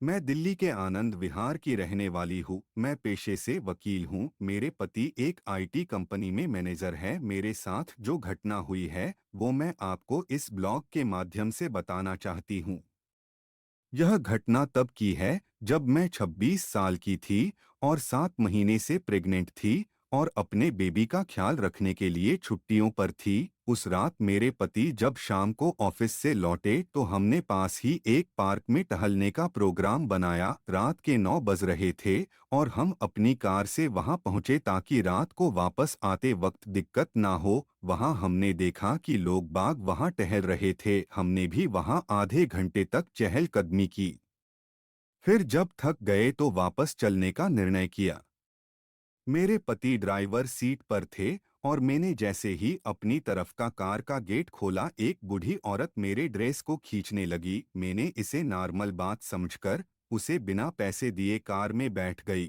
मैं दिल्ली के आनंद विहार की रहने वाली हूँ। मैं पेशे से वकील हूँ। मेरे पति एक आईटी कंपनी में मैनेजर है। मेरे साथ जो घटना हुई है वो मैं आपको इस ब्लॉग के माध्यम से बताना चाहती हूँ। यह घटना तब की है जब मैं 26 साल की थी और 7 महीने से प्रेग्नेंट थी और अपने बेबी का ख्याल रखने के लिए छुट्टियों पर थी। उस रात मेरे पति जब शाम को ऑफिस से लौटे तो हमने पास ही एक पार्क में टहलने का प्रोग्राम बनाया। रात के 9 बज रहे थे और हम अपनी कार से वहां पहुंचे ताकि रात को वापस आते वक्त दिक्कत ना हो। वहां हमने देखा कि लोग बाग वहां टहल रहे थे। हमने भी वहां आधे घंटे तक चहलकदमी की। फिर जब थक गए तो वापस चलने का निर्णय किया। मेरे पति ड्राइवर सीट पर थे और मैंने जैसे ही अपनी तरफ का कार का गेट खोला एक बूढ़ी औरत मेरे ड्रेस को खींचने लगी। मैंने इसे नॉर्मल बात समझकर उसे बिना पैसे दिए कार में बैठ गई।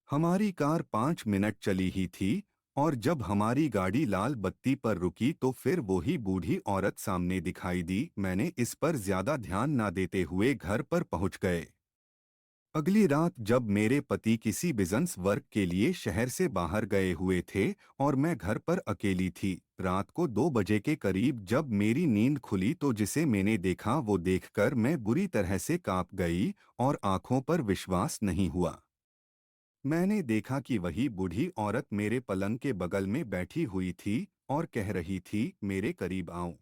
हमारी कार 5 मिनट चली ही थी और जब हमारी गाड़ी लाल बत्ती पर रुकी तो फिर वही बूढ़ी औरत सामने दिखाई दी। मैंने इस पर ज्यादा ध्यान ना देते हुए घर पर पहुंच गए। अगली रात जब मेरे पति किसी बिजनेस वर्क के लिए शहर से बाहर गए हुए थे और मैं घर पर अकेली थी, रात को 2 बजे के करीब जब मेरी नींद खुली तो जिसे मैंने देखा वो देखकर मैं बुरी तरह से कांप गई और आंखों पर विश्वास नहीं हुआ। मैंने देखा कि वही बूढ़ी औरत मेरे पलंग के बगल में बैठी हुई थी और कह रही थी, मेरे करीब आओ।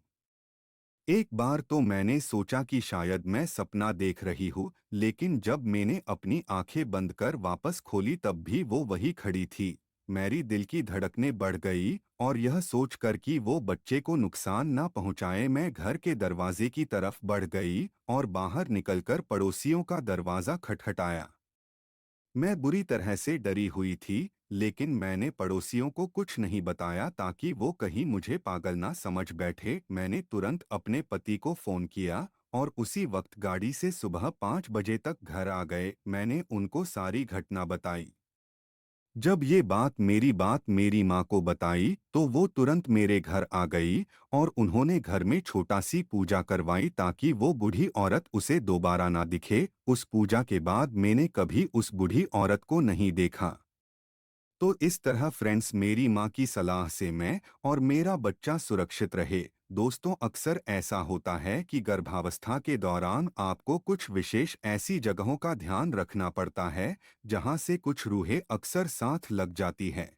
एक बार तो मैंने सोचा कि शायद मैं सपना देख रही हूँ, लेकिन जब मैंने अपनी आंखें बंद कर वापस खोली तब भी वो वही खड़ी थी। मेरी दिल की धड़कनें बढ़ गई और यह सोचकर कि वो बच्चे को नुकसान ना पहुंचाए मैं घर के दरवाजे की तरफ बढ़ गई और बाहर निकलकर पड़ोसियों का दरवाजा खटखटाया। मैं बुरी तरह से डरी हुई थी, लेकिन मैंने पड़ोसियों को कुछ नहीं बताया ताकि वो कहीं मुझे पागल ना समझ बैठे। मैंने तुरंत अपने पति को फोन किया और उसी वक्त गाड़ी से सुबह 5 बजे तक घर आ गए। मैंने उनको सारी घटना बताई। जब ये बात मेरी माँ को बताई तो वो तुरंत मेरे घर आ गई और उन्होंने घर में छोटा सी पूजा करवाई ताकि वो बूढ़ी औरत उसे दोबारा ना दिखे। उस पूजा के बाद मैंने कभी उस बूढ़ी औरत को नहीं देखा। तो इस तरह फ्रेंड्स मेरी माँ की सलाह से मैं और मेरा बच्चा सुरक्षित रहे। दोस्तों, अक्सर ऐसा होता है कि गर्भावस्था के दौरान आपको कुछ विशेष ऐसी जगहों का ध्यान रखना पड़ता है जहाँ से कुछ रूहें अक्सर साथ लग जाती हैं।